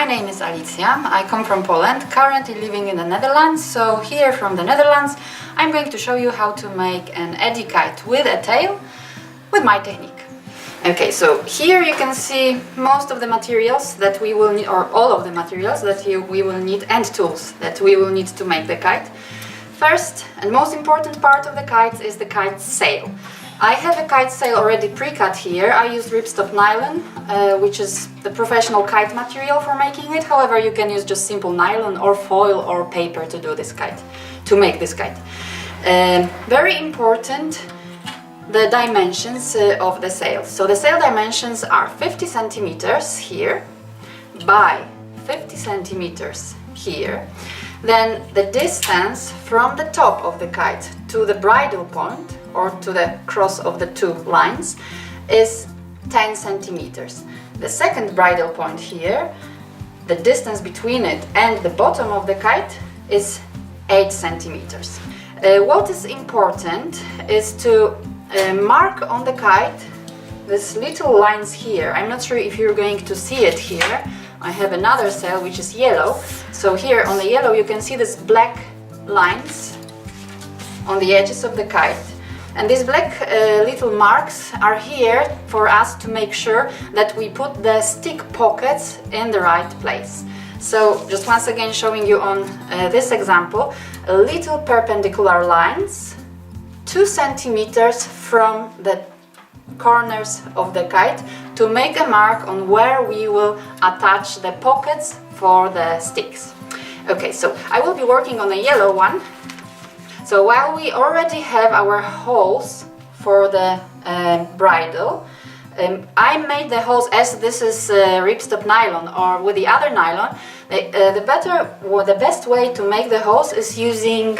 name is Alicja. I come from Poland, currently living in the Netherlands. So here from the Netherlands, I'm going to show you how to make an Eddy Kite with a tail with my technique. Okay, so here you can see most of the materials that we will need, or all of the materials that we will need, and tools that we will need to make the kite. First and most important part of the kite is the kite sail. I have a kite sail already pre-cut here. I used ripstop nylon, which is the professional kite material for making it. However, you can use just simple nylon or foil or paper to do this kite, to make this kite. Very important, the dimensions of the sail. So the sail dimensions are 50 centimeters here by 50 centimeters here. Then the distance from the top of the kite to the bridle point, or to the cross of the two lines, is 10 centimeters. The second bridle point here, the distance between it and the bottom of the kite is 8 centimeters. What is important is to mark on the kite these little lines here. I'm not sure if you're going to see it here. I have another sail which is yellow. So here on the yellow you can see these black lines on the edges of the kite. And these black little marks are here for us to make sure that we put the stick pockets in the right place. So just once again showing you on this example, little perpendicular lines 2 centimeters from the corners of the kite to make a mark on where we will attach the pockets for the sticks. Okay, so I will be working on a yellow one. So while we already have our holes for the bridle, I made the holes, as this is ripstop nylon or with the other nylon. The best way to make the holes is using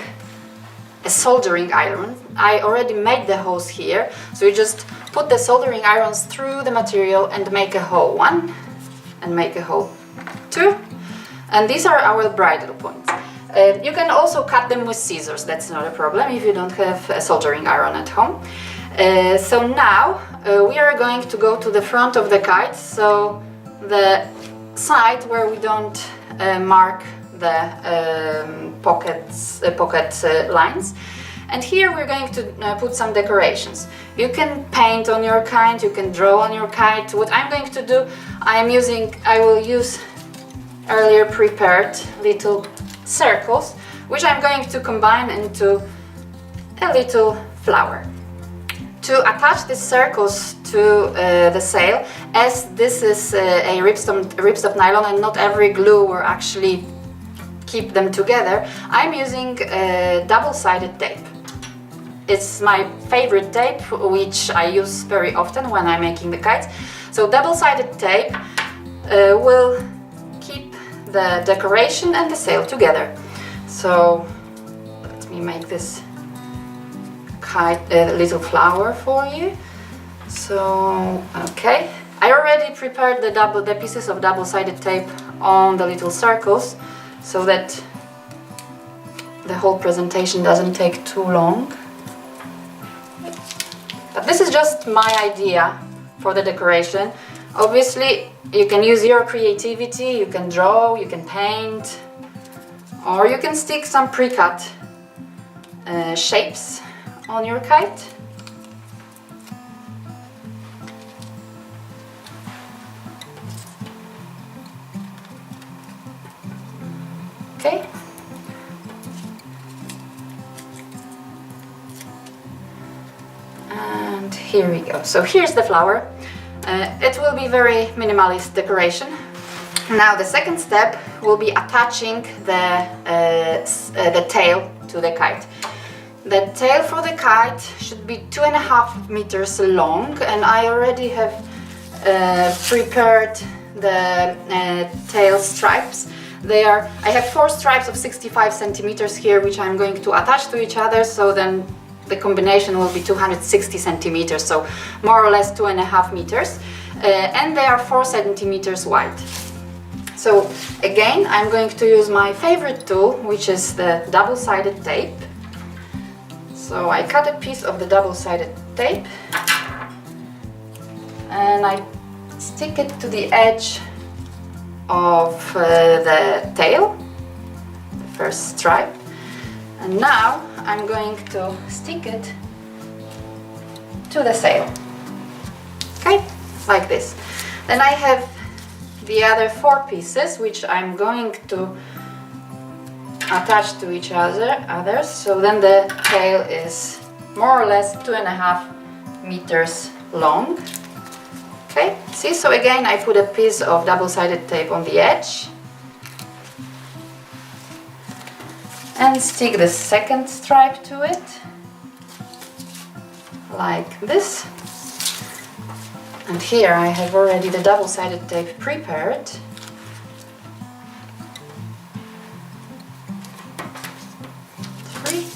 a soldering iron. I already made the holes here, so you just put the soldering irons through the material and make a hole 1 and make a hole 2, and these are our bridle points. You can also cut them with scissors, that's not a problem if you don't have a soldering iron at home. So now we are going to go to the front of the kite, so the side where we don't mark the pocket lines. And here we're going to put some decorations. You can paint on your kite, you can draw on your kite. What I'm going to do, I will use earlier prepared little circles, which I'm going to combine into a little flower. To attach these circles to the sail, as this is a ripstop nylon and not every glue will actually keep them together, I'm using double-sided tape. It's my favorite tape, which I use very often when I'm making the kites. So double-sided tape will keep the decoration and the sail together. So let me make this kite, little flower for you. So okay, I already prepared the pieces of double-sided tape on the little circles, so that the whole presentation doesn't take too long. But this is just my idea for the decoration. Obviously, you can use your creativity, you can draw, you can paint, or you can stick some pre-cut shapes on your kite. Okay. And here we go. So here's the flower. It will be very minimalist decoration. Now the second step will be attaching the tail to the kite. The tail for the kite should be 2.5 meters long, and I already have prepared the tail stripes. I have 4 stripes of 65 centimeters here, which I'm going to attach to each other, so then the combination will be 260 centimeters, so more or less 2.5 meters, and they are 4 centimeters wide. So again, I'm going to use my favorite tool, which is the double-sided tape. So I cut a piece of the double-sided tape and I stick it to the edge of the tail, the first stripe, and now I'm going to stick it to the sail. Okay, like this. Then I have the other 4 pieces which I'm going to attach to each other. So then the tail is more or less 2.5 meters long. Okay, see, so again I put a piece of double-sided tape on the edge and stick the second stripe to it, like this. And here I have already the double-sided tape prepared. Three.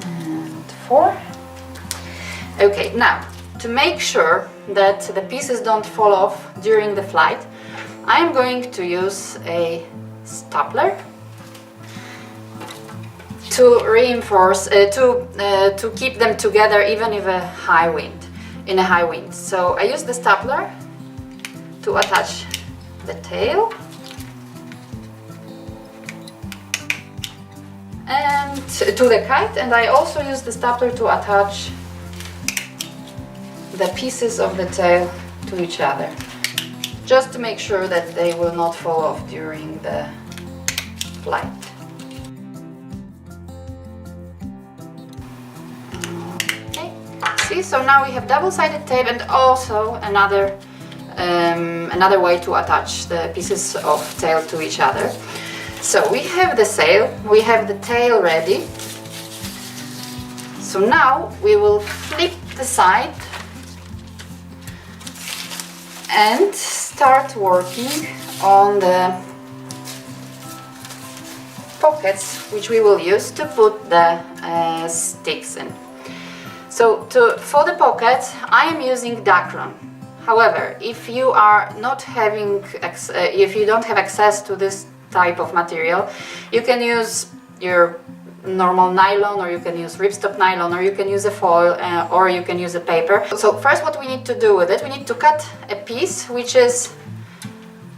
And 4. Okay, now to make sure that the pieces don't fall off during the flight, I'm going to use a stapler to reinforce, to keep them together even in a high wind. So I use the stapler to attach the tail and to the kite, and I also use the stapler to attach the pieces of the tail to each other, just to make sure that they will not fall off during the flight. Okay, see, so now we have double-sided tape and also another way to attach the pieces of tail to each other. So we have the sail, we have the tail ready. So now we will flip the side and start working on the pockets which we will use to put the sticks in. So for the pockets I am using Dacron. However, if you are not having, if you don't have access to this type of material, you can use your normal nylon, or you can use ripstop nylon, or you can use a foil, or you can use a paper. So first what we need to do with it, we need to cut a piece which is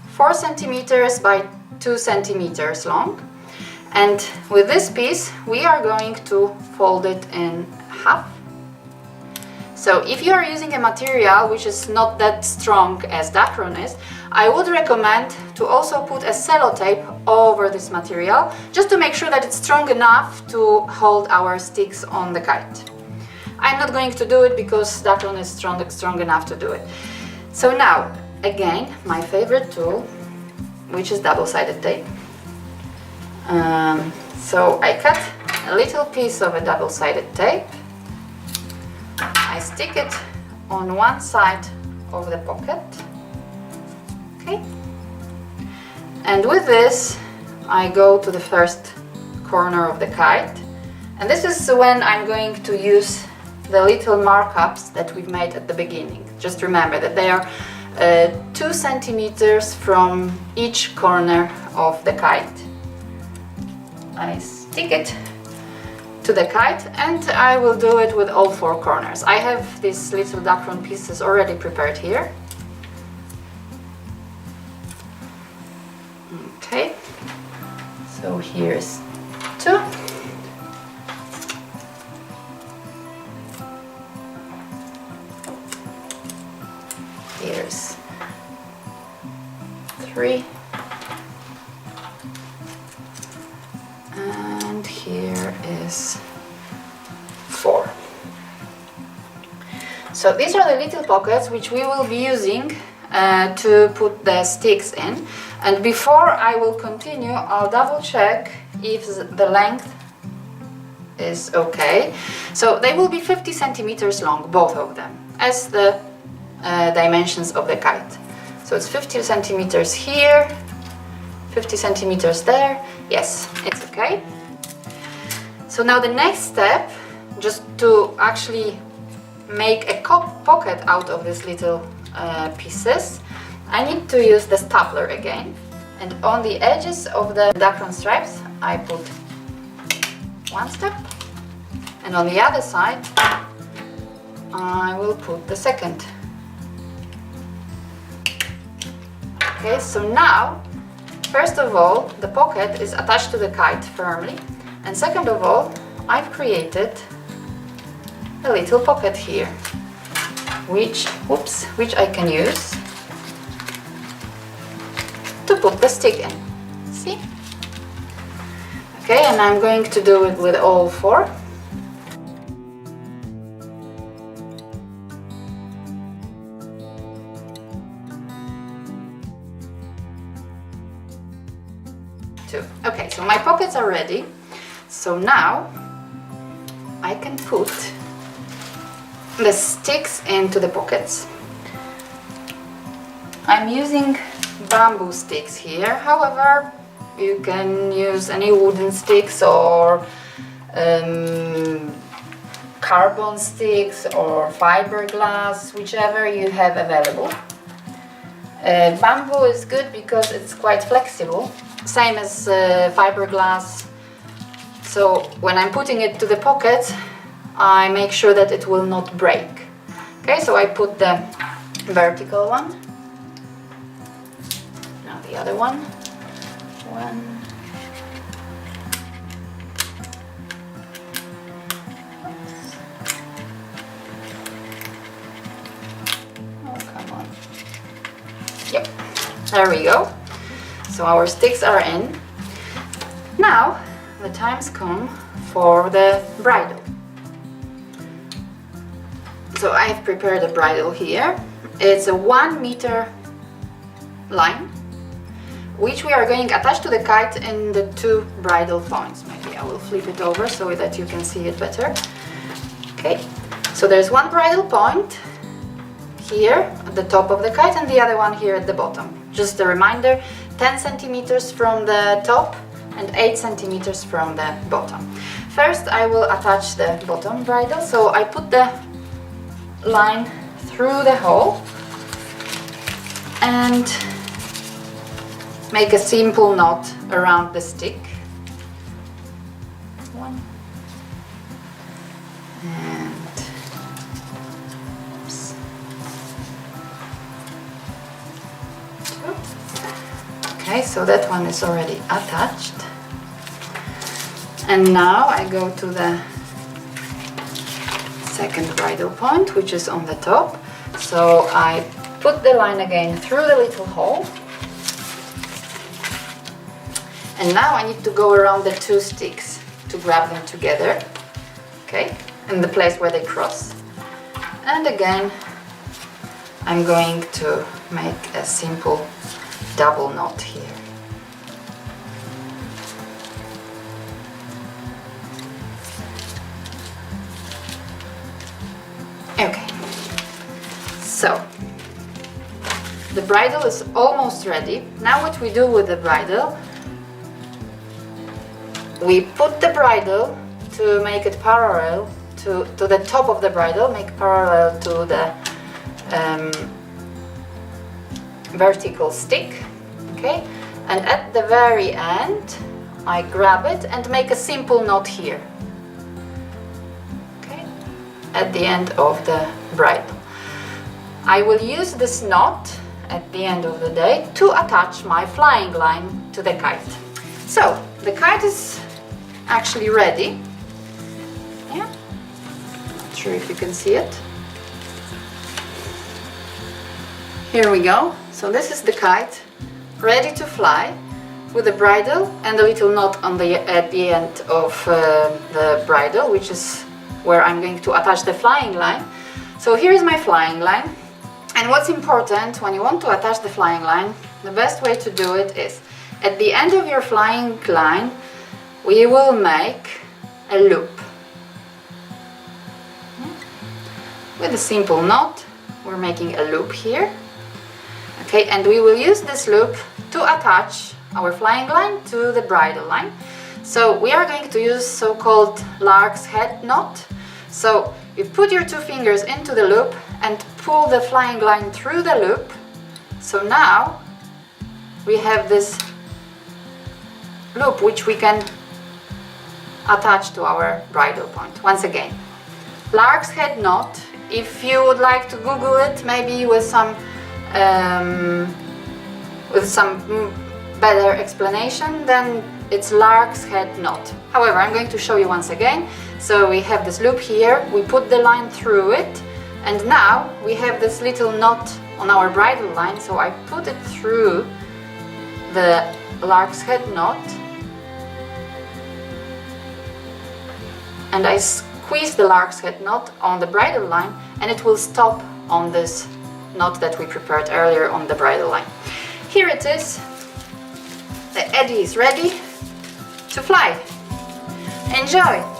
4 centimeters by 2 centimeters long, and with this piece we are going to fold it in half. So if you are using a material which is not that strong as Dacron is, I would recommend to also put a sellotape over this material, just to make sure that it's strong enough to hold our sticks on the kite. I'm not going to do it because Dacron is strong enough to do it. So now, again, my favorite tool, which is double-sided tape. So I cut a little piece of a double-sided tape. I stick it on one side of the pocket, okay, and with this I go to the first corner of the kite, and this is when I'm going to use the little markups that we've made at the beginning. Just remember that they are 2 centimeters from each corner of the kite. I stick it to the kite, and I will do it with all 4 corners. I have these little Dacron pieces already prepared here. Okay, so here's 2. Here's 3. And here is 4. So these are the little pockets which we will be using to put the sticks in. And before I will continue, I'll double check if the length is okay. So they will be 50 centimeters long, both of them, as the dimensions of the kite. So it's 50 centimeters here, 50 centimeters there. Yes, it's okay. So now the next step, just to actually make a pocket out of these little pieces, I need to use the stapler again, and on the edges of the Dacron stripes I put one step, and on the other side I will put the second. Okay, so now, first of all, the pocket is attached to the kite firmly, and second of all, I've created a little pocket here, which I can use to put the stick in. See? Okay, and I'm going to do it with all four. Okay, so my pockets are ready. So now I can put the sticks into the pockets. I'm using bamboo sticks here, however, you can use any wooden sticks or carbon sticks or fiberglass, whichever you have available. Bamboo is good because it's quite flexible, same as fiberglass. So when I'm putting it to the pocket, I make sure that it will not break. Okay, so I put the vertical one. Now the other one. One. Oh, come on. Yep, there we go. So our sticks are in. Now the time's come for the bridle. So I have prepared a bridle here. It's a 1 meter line, which we are going to attach to the kite in the 2 bridle points. Maybe I will flip it over so that you can see it better. Okay, so there's 1 bridle point here at the top of the kite and the other one here at the bottom. Just a reminder, 10 centimeters from the top and 8 centimeters from the bottom. First I will attach the bottom bridle, so I put the line through the hole and make a simple knot around the stick. One and oops. Two. Okay, so that one is already attached. And now I go to the second bridle point, which is on the top. So I put the line again through the little hole. And now I need to go around the 2 sticks to grab them together. Okay, in the place where they cross. And again, I'm going to make a simple double knot here. Okay, so the bridle is almost ready. Now what we do with the bridle, we put the bridle to make it parallel to the top of the bridle, make parallel to the vertical stick, okay? And at the very end, I grab it and make a simple knot here. At the end of the bridle. I will use this knot at the end of the day to attach my flying line to the kite. So the kite is actually ready. Yeah, not sure if you can see it. Here we go. So this is the kite ready to fly with the bridle and a little knot on at the end of the bridle, which is where I'm going to attach the flying line. So here's my flying line. And what's important when you want to attach the flying line, the best way to do it is at the end of your flying line, we will make a loop. With a simple knot, we're making a loop here. Okay, and we will use this loop to attach our flying line to the bridle line. So we are going to use so-called Larks head knot. So you put your 2 fingers into the loop and pull the flying line through the loop. So now we have this loop which we can attach to our bridle point. Once again, Larks head knot If you would like to Google it, maybe with some better explanation, then it's Larks head knot. However, I'm going to show you once again. So we have this loop here, we put the line through it, and now we have this little knot on our bridle line, so I put it through the Larks head knot and I squeeze the Larks head knot on the bridle line, and it will stop on this knot that we prepared earlier on the bridle line. Here it is. The Eddy is ready to fly. Enjoy!